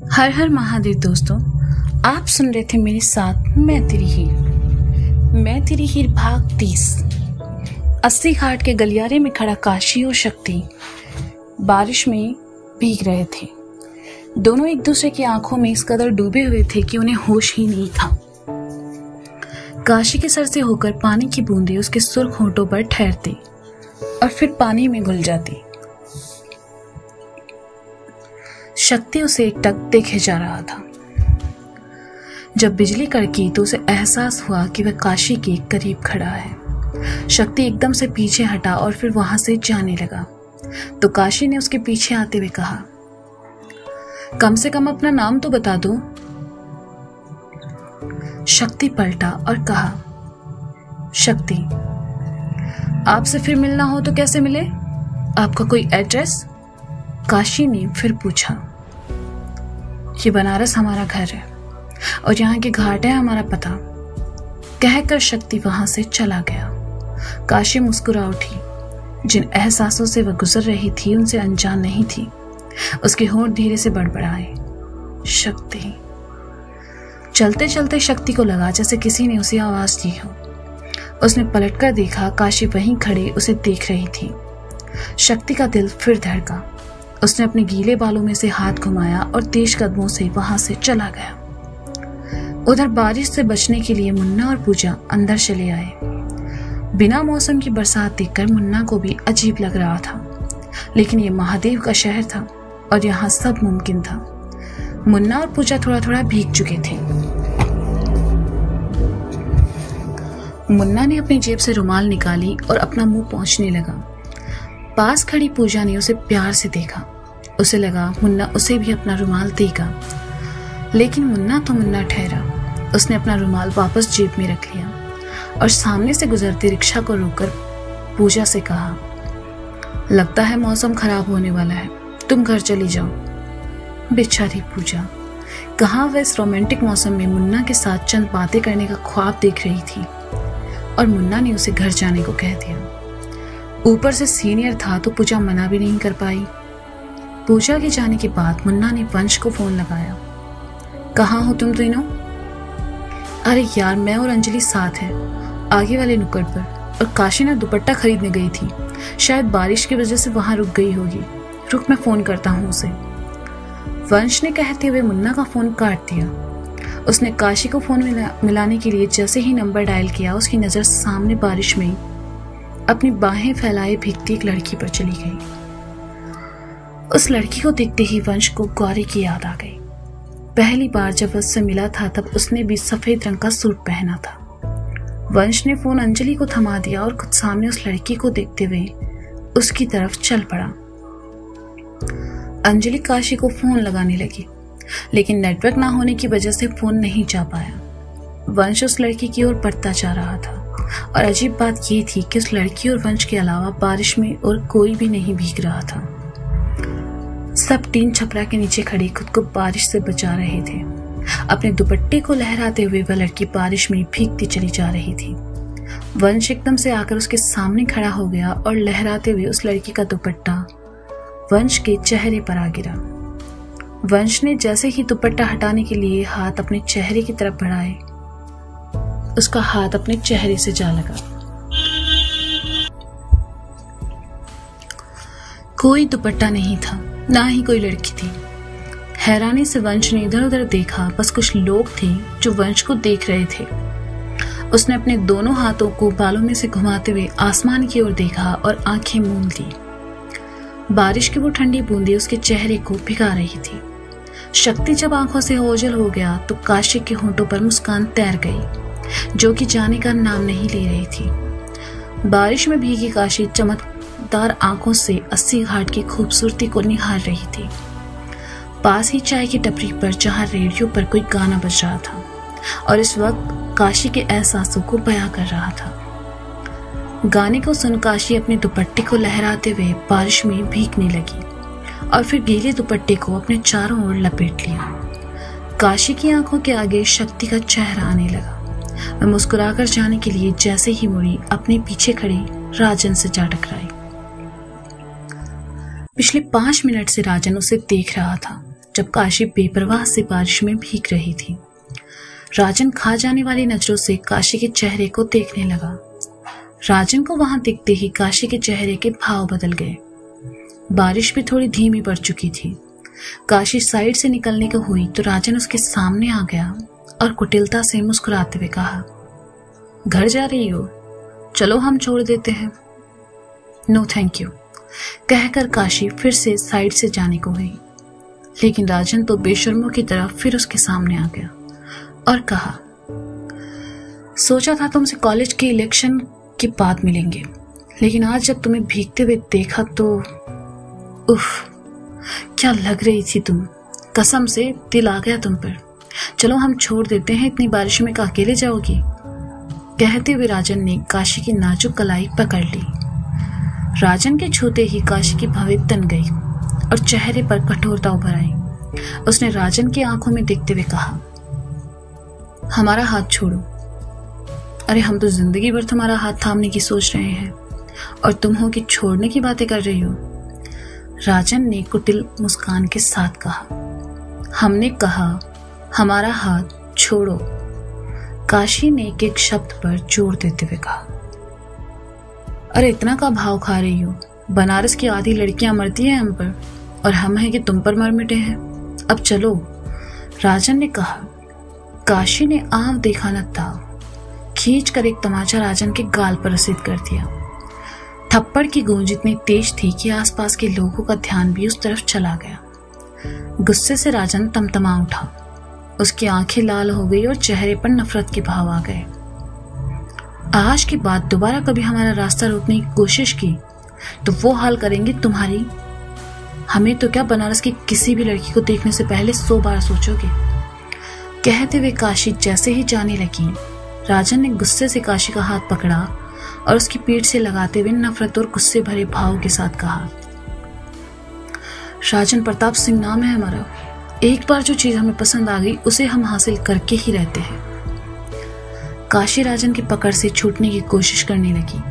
हर हर महादेव दोस्तों, आप सुन रहे थे मेरे साथ मैं तेरी हीर भाग 30। 80 घाट के गलियारे में खड़ा काशी और शक्ति बारिश में भीग रहे थे। दोनों एक दूसरे की आंखों में इस कदर डूबे हुए थे कि उन्हें होश ही नहीं था। काशी के सर से होकर पानी की बूंदें उसके सुर्ख होंठों पर ठहरती और फिर पानी में घुल जाती। शक्ति उसे एकटक देखे जा रहा था। जब बिजली कड़की तो उसे एहसास हुआ कि वह काशी के करीब खड़ा है। शक्ति एकदम से पीछे हटा और फिर वहां से जाने लगा तो काशी ने उसके पीछे आते हुए कहा, कम से कम अपना नाम तो बता दो। शक्ति पलटा और कहा, शक्ति, आपसे फिर मिलना हो तो कैसे मिले? आपका कोई एड्रेस? काशी ने फिर पूछा। ये बनारस हमारा घर है और यहाँ के घाट है हमारा पता। कहकर शक्ति वहां से चला गया। काशी मुस्कुरा उठी। जिन एहसासों से वह गुजर रही थी उनसे अनजान नहीं थी। उसके होंठ धीरे से बड़बड़ाए, शक्ति। चलते चलते शक्ति को लगा जैसे किसी ने उसे आवाज दी हो। उसने पलटकर देखा, काशी वहीं खड़े उसे देख रही थी। शक्ति का दिल फिर धड़का। उसने अपने गीले बालों में से हाथ घुमाया और तेज कदमों से वहां से चला गया। उधर बारिश से बचने के लिए मुन्ना और पूजा अंदर चले आए। बिना मौसम की बरसात देखकर मुन्ना को भी अजीब लग रहा था, लेकिन ये महादेव का शहर था और यहाँ सब मुमकिन था। मुन्ना और पूजा थोड़ा थोड़ा भीग चुके थे। मुन्ना ने अपनी जेब से रुमाल निकाली और अपना मुंह पोंछने लगा। पास खड़ी पूजा ने उसे प्यार से देखा। उसे लगा मुन्ना उसे भी अपना रुमाल देगा, लेकिन मुन्ना तो मुन्ना ठहरा। उसने अपना रुमाल वापस जेब में रख लिया और सामने से गुजरते रिक्शा को रोककर पूजा से कहा, लगता है मौसम खराब होने वाला है, तुम घर चली जाओ। बेचारी पूजा, कहाँ वह इस रोमांटिक मौसम में मुन्ना के साथ चंद बातें करने का ख्वाब देख रही थी और मुन्ना ने उसे घर जाने को कह दिया। ऊपर से सीनियर था तो पूजा मना भी नहीं कर पाई। पूजा के जाने के बाद मुन्ना ने वंश को फोन लगाया। कहाँ हो तुम तीनों? अरे यार, मैं और अंजलि साथ हैं, आगे वाले नुक्कड़ पर, और काशी ना दुपट्टा खरीदने गई थी। शायद बारिश की वजह से वहां रुक गई होगी। रुक, मैं फोन करता हूँ उसे। वंश ने कहते हुए मुन्ना का फोन काट दिया। उसने काशी को फोन मिलाने के लिए जैसे ही नंबर डायल किया, उसकी नजर सामने बारिश में अपनी बाहें फैलाए भीगती एक लड़की पर चली गई। उस लड़की को देखते ही वंश को गौरी की याद आ गई। पहली बार जब उससे मिला था तब उसने भी सफेद रंग का सूट पहना था। वंश ने फोन अंजलि को थमा दिया और खुद सामने उस लड़की को देखते हुए उसकी तरफ चल पड़ा। अंजलि काशी को फोन लगाने लगी, लेकिन नेटवर्क ना होने की वजह से फोन नहीं जा पाया। वंश उस लड़की की ओर बढ़ता जा रहा था और अजीब बात यह थी कि उस लड़की और वंश के अलावा बारिश में और कोई भी नहीं भीग रहा था। सब टीन छपरा के नीचे खड़े खुद को बारिश से बचा रहे थे। अपने दुपट्टे को लहराते हुए वह लड़की बारिश में भीगती चली जा रही थी। वंश एकदम से आकर उसके सामने खड़ा हो गया और लहराते हुए उस लड़की का दुपट्टा वंश के चेहरे पर आ गिरा। वंश ने जैसे ही दुपट्टा हटाने के लिए हाथ अपने चेहरे की तरफ बढ़ाए, उसका हाथ अपने चेहरे से जा लगा। कोई दुपट्टा नहीं था, ना ही कोई लड़की थी। हैरानी से वंश ने इधर उधर देखा, बस कुछ लोग थे जो वंश को देख रहे थे। उसने अपने दोनों हाथों को बालों में से घुमाते हुए आसमान की ओर देखा और आंखें मूंद ली। बारिश की वो ठंडी बूंदें उसके चेहरे को भिगा रही थी। शक्ति जब आंखों से ओझल हो गया तो काशी के होंठों पर मुस्कान तैर गई, जो कि जाने का नाम नहीं ले रही थी। बारिश में भीगी काशी चमकदार आंखों से 80 घाट की खूबसूरती को निहार रही थी। पास ही चाय की टपरी पर जहां रेडियो पर कोई गाना बज रहा था और इस वक्त काशी के एहसासों को बयां कर रहा था। गाने को सुन काशी अपने दुपट्टे को लहराते हुए बारिश में भीगने लगी और फिर गीले दुपट्टे को अपने चारों ओर लपेट लिया। काशी की आंखों के आगे शक्ति का चेहरा आने लगा। वह मुस्कुराकर जाने के लिए जैसे ही मुड़ी, अपने पीछे खड़े राजन से जा टकराई। पिछले 5 मिनट से राजन उसे देख रहा था। जब काशी बेपरवाह से बारिश में भीग रही थी। राजन खा जाने वाली नजरों से काशी के चेहरे को देखने लगा। राजन को वहां दिखते ही काशी के चेहरे के भाव बदल गए। बारिश भी थोड़ी धीमी पड़ चुकी थी। काशी साइड से निकलने को हुई तो राजन उसके सामने आ गया और कुटिलता से मुस्कुराते हुए कहा, घर जा रही हो? चलो हम छोड़ देते हैं। नो थैंक यू कहकर काशी फिर से साइड से जाने को हुई, लेकिन राजन तो बेशर्मों की तरह फिर उसके सामने आ गया और कहा, सोचा था तुमसे कॉलेज के इलेक्शन के बाद मिलेंगे, लेकिन आज जब तुम्हें भीगते हुए देखा तो उफ, क्या लग रही थी तुम। कसम से दिल आ गया तुम पर। चलो हम छोड़ देते हैं, इतनी बारिश में अकेले जाओगी? कहते हुए राजन ने काशी की नाजुक कलाई पकड़ ली। राजन के छूते ही काशी की भवें तन गई और चेहरे पर कठोरता उभर आई। उसने राजन की आंखों में देखते हुए कहा, हमारा हाथ छोड़ो। अरे हम तो जिंदगी भर तुम्हारा हाथ थामने की सोच रहे हैं और तुम हो कि छोड़ने की बातें कर रही हो। राजन ने कुटिल मुस्कान के साथ कहा, हमने कहा हमारा हाथ छोड़ो। काशी ने एक एक शब्द पर जोर देते हुए कहा, अरे इतना का भाव खा रही हो? बनारस की आधी लड़कियां मरती हैं हम पर और हम हैं कि तुम पर मर मिटे हैं। अब चलो, राजन ने कहा। काशी ने आंव देखा न था खींच कर एक तमाचा राजन के गाल पर रसीद कर दिया। थप्पड़ की गूंज इतनी तेज थी कि आसपास के लोगों का ध्यान भी उस तरफ चला गया। गुस्से से राजन तमतमा उठा। उसकी आंखें लाल हो गई और चेहरे पर नफरत के भाव आ गए। आज के बाद दोबारा कभी हमारा रास्ता रोकने की कोशिश की तो वो हाल करेंगे तुम्हारी। हमें तो क्या, बनारस की किसी भी लड़की को देखने से पहले 100 बार सोचोगे। कहते हुए काशी जैसे ही जाने लगी, राजन ने गुस्से से काशी का हाथ पकड़ा और उसकी पीठ से लगाते हुए नफरत और गुस्से भरे भाव के साथ कहा, राजन प्रताप सिंह नाम है हमारा। एक बार जो चीज हमें पसंद आ गई उसे हम हासिल करके ही रहते हैं। काशी राजन की पकड़ से छूटने की कोशिश करने लगी,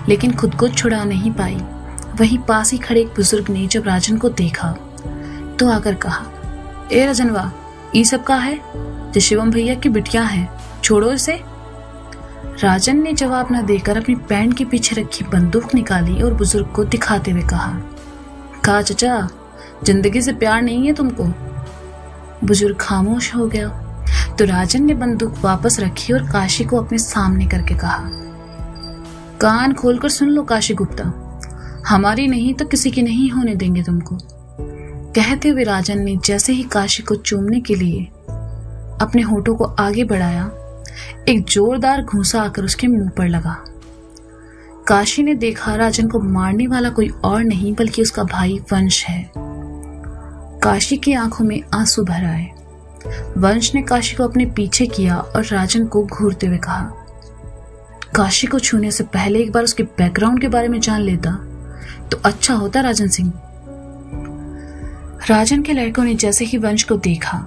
लेकिन खुद को छुड़ा नहीं पाई। वहीं पास ही खड़े एक बुजुर्ग ने जब राजन को देखा तो आकर कहा, ए राजनवा, ये सब का है? जो शिवम भैया की बिटिया है, छोड़ो इसे। राजन ने जवाब न देकर अपनी पैंट के पीछे रखी बंदूक निकाली और बुजुर्ग को दिखाते हुए कहा, चचा, जिंदगी से प्यार नहीं है तुमको? बुजुर्ग खामोश हो गया तो राजन ने बंदूक वापस रखी और काशी को अपने सामने करके कहा, कान खोलकर सुन लो काशी गुप्ता, हमारी नहीं तो किसी की नहीं होने देंगे तुमको। कहते हुए राजन ने जैसे ही काशी को चूमने के लिए अपने होठों को आगे बढ़ाया, एक जोरदार घूंसा आकर उसके मुंह पर लगा। काशी ने देखा राजन को मारने वाला कोई और नहीं बल्कि उसका भाई वंश है। काशी की आंखों में आंसू भर आए। वंश ने काशी को अपने पीछे किया और राजन को घूरते हुए कहा, काशी को छूने से पहले एक बार उसके बैकग्राउंड के बारे में जान लेता तो अच्छा होता राजन सिंह। राजन के लड़कों ने जैसे ही वंश को देखा,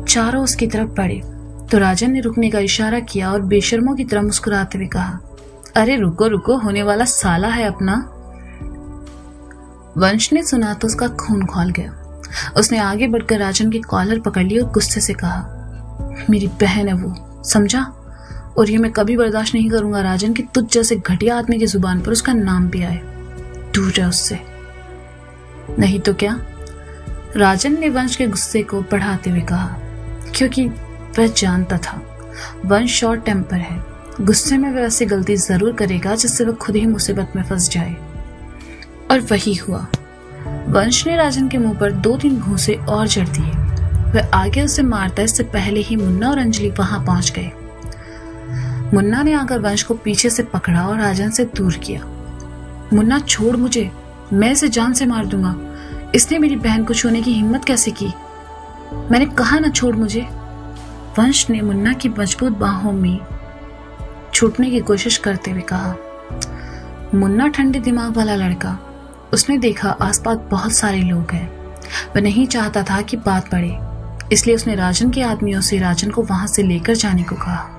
चारों उसकी तरफ बढ़े तो राजन ने रुकने का इशारा किया और बेशर्मों की तरह मुस्कुराते हुए कहा, अरे रुको रुको, होने वाला साला है अपना। वंश ने सुना तो उसका खून खौल गया। उसने आगे बढ़कर राजन की कॉलर पकड़ ली और गुस्से से कहा, मेरी बहन है वो, समझा? और ये मैं कभी बर्दाश्त नहीं करूंगा राजन कि तुझ जैसे घटिया आदमी की जुबान पर उसका नाम भी आए। दूर रह उससे। नहीं तो क्या? राजन ने वंश के गुस्से को बढ़ाते हुए कहा, क्योंकि वह जानता था वंश शॉर्ट टेम्पर है। गुस्से में वह ऐसी गलती जरूर करेगा जिससे वह खुद ही मुसीबत में फंस जाए। और वही हुआ। वंश ने राजन के मुंह पर 2-3 घूंसे और जड़ दिए। वह आगे उसे मारता इससे पहले ही मुन्ना और अंजलि वहां पहुंच गए। मुन्ना ने आकर वंश को पीछे से पकड़ा और राजन से दूर किया। मुन्ना छोड़ मुझे, मैं इसे जान से मार दूंगा। इसने मेरी बहन को छूने की हिम्मत कैसे की? मैंने कहा ना छोड़ मुझे। वंश ने मुन्ना की मजबूत बाहों में छूटने की कोशिश करते हुए कहा। मुन्ना ठंडे दिमाग वाला लड़का, उसने देखा आसपास बहुत सारे लोग हैं। वह नहीं चाहता था कि बात बढ़े, इसलिए उसने राजन के आदमियों से राजन को वहां से लेकर जाने को कहा।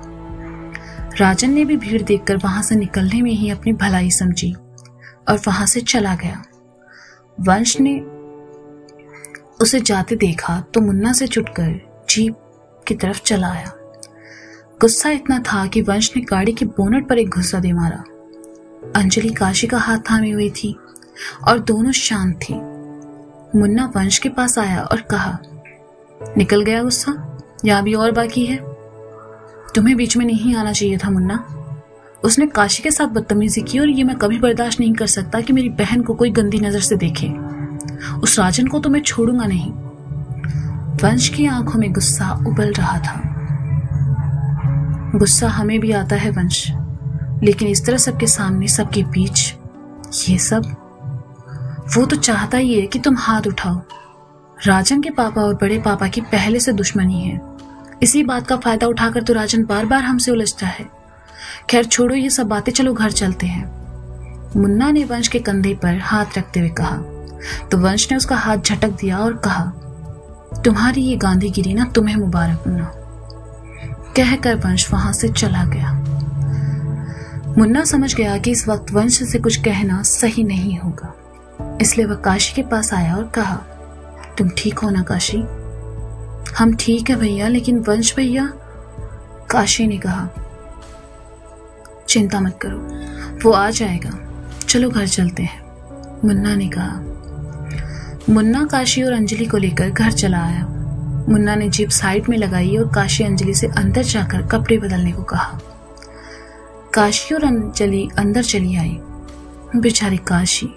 राजन ने भी भीड़ देखकर वहां से निकलने में ही अपनी भलाई समझी और वहां से चला गया। वंश ने उसे जाते देखा तो मुन्ना से छुटकर जीप की तरफ चला आया। गुस्सा इतना था कि वंश ने गाड़ी के बोनट पर एक घुसा दे मारा। अंजलि काशी का हाथ थामे हुई थी और दोनों शांत थी। मुन्ना वंश के पास आया और कहा, निकल गया गुस्सा या अभी और बाकी है? तुम्हें बीच में नहीं आना चाहिए था मुन्ना। उसने काशी के साथ बदतमीजी की और ये मैं कभी बर्दाश्त नहीं कर सकता कि मेरी बहन को कोई गंदी नजर से देखे। उस राजन को तो मैं छोड़ूंगा नहीं। वंश की आंखों में गुस्सा उबल रहा था। गुस्सा हमें भी आता है वंश, लेकिन इस तरह सबके सामने, सबके बीच ये सब? वो तो चाहता ही है कि तुम हाथ उठाओ। राजन के पापा और बड़े पापा की पहले से दुश्मनी है। इसी बात का फायदा उठाकर तो राजन बार बार हमसे उलझता है। खैर छोड़ो ये सब बातें, चलो घर चलते हैं। मुन्ना ने वंश के कंधे पर हाथ रखते हुए कहा तो वंश ने उसका हाथ झटक दिया और कहा, तुम्हारी ये गांधीगिरी ना तुम्हें मुबारक मुन्ना। कहकर वंश वहां से चला गया। मुन्ना समझ गया कि इस वक्त वंश से कुछ कहना सही नहीं होगा, इसलिए वह काशी के पास आया और कहा, तुम ठीक हो ना काशी? हम ठीक है भैया, लेकिन वंश भैया। काशी ने कहा, चिंता मत करो, वो आ जाएगा, चलो घर चलते हैं। मुन्ना ने कहा। मुन्ना काशी और अंजलि को लेकर घर चला आया। मुन्ना ने जीप साइड में लगाई और काशी अंजलि से अंदर जाकर कपड़े बदलने को कहा। काशी और अंजलि अंदर चली आई। बेचारी काशी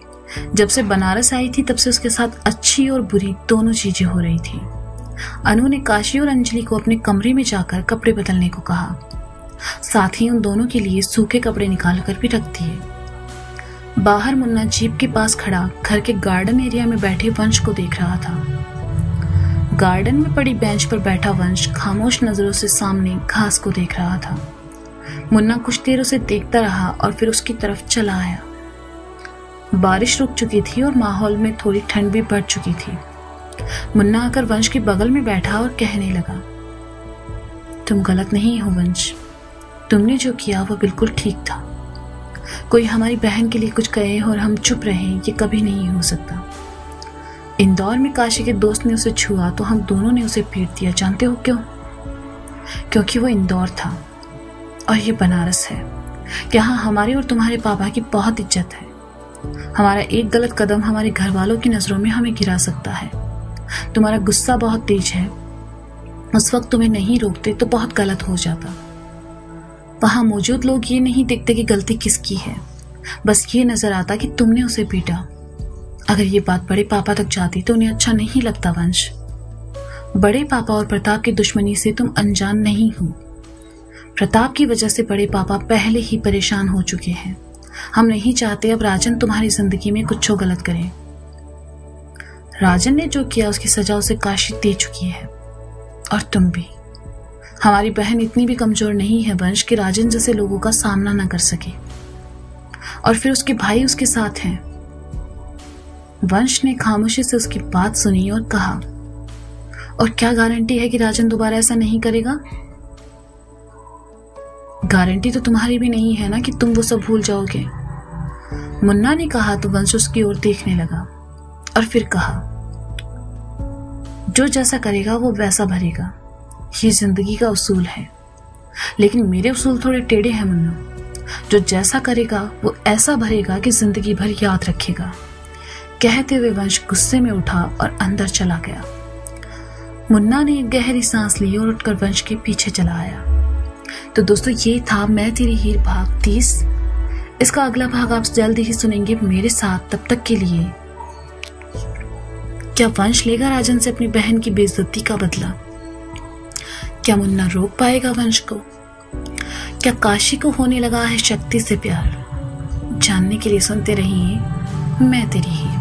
जब से बनारस आई थी तब से उसके साथ अच्छी और बुरी दोनों चीजें हो रही थी। अनु ने काशी और अंजलि को अपने कमरे में जाकर कपड़े बदलने को कहा। साथ ही उन दोनों के लिए सूखे कपड़े निकाल कर भी रख दिए। बाहर मुन्ना जीप के पास खड़ा घर के गार्डन एरिया में बैठे वंश को देख रहा था। गार्डन में पड़ी बेंच पर बैठा वंश खामोश नजरों से सामने घास को देख रहा था। मुन्ना कुछ देर उसे देखता रहा और फिर उसकी तरफ चला आया। बारिश रुक चुकी थी और माहौल में थोड़ी ठंड भी बढ़ चुकी थी। मुन्ना आकर वंश के बगल में बैठा और कहने लगा, तुम गलत नहीं हो वंश, तुमने जो किया वो बिल्कुल ठीक था। कोई हमारी बहन के लिए कुछ कहे और हम चुप रहे, ये कभी नहीं हो सकता। इंदौर में काशी के दोस्त ने उसे छुआ तो हम दोनों ने उसे पीट दिया। जानते हो क्यों? क्योंकि वो इंदौर था और ये बनारस है। यहाँ हमारे और तुम्हारे पापा की बहुत इज्जत है। हमारा एक गलत कदम हमारे घर वालों की नजरों में हमें गिरा सकता है। तुम्हारा गुस्सा बहुत तेज है, उस वक्त तुम्हें नहीं रोकते तो बहुत गलत हो जाता। वहां मौजूद लोग ये नहीं देखते कि गलती किसकी है, बस ये नजर आता कि तुमने उसे पीटा। अगर ये बात बड़े पापा तक जाती तो उन्हें अच्छा नहीं लगता वंश। बड़े पापा और प्रताप की दुश्मनी से तुम अनजान नहीं हो। प्रताप की वजह से बड़े पापा पहले ही परेशान हो चुके हैं। हम नहीं चाहते अब राजन तुम्हारी जिंदगी में कुछ गलत करे। राजन ने जो किया उसकी सजा उसे काशी दे चुकी है, और तुम भी। हमारी बहन इतनी भी कमजोर नहीं है वंश कि राजन जैसे लोगों का सामना ना कर सके, और फिर उसके भाई उसके साथ हैं। वंश ने खामोशी से उसकी बात सुनी और कहा, और क्या गारंटी है कि राजन दोबारा ऐसा नहीं करेगा? गारंटी तो तुम्हारी भी नहीं है ना कि तुम वो सब भूल जाओगे। मुन्ना ने कहा तो वंश उसकी ओर देखने लगा और फिर कहा, जो जैसा करेगा वो वैसा भरेगा, ये जिंदगी का उसूल है। लेकिन मेरे उसूल थोड़े टेढ़े हैं मुन्ना। जो जैसा करेगा वो ऐसा भरेगा कि जिंदगी भर याद रखेगा। कहते हुए वंश गुस्से में उठा और अंदर चला गया। मुन्ना ने एक गहरी सांस ली और उठकर वंश के पीछे चला आया। तो दोस्तों ये था मैं तेरी हीर भाग 30। इसका अगला भाग आप जल्दी ही सुनेंगे मेरे साथ। तब तक के लिए क्या वंश लेगा राजन से अपनी बहन की बेइज्जती का बदला? क्या मुन्ना रोक पाएगा वंश को? क्या काशी को होने लगा है शक्ति से प्यार? जानने के लिए सुनते रहिए मैं तेरी हीर।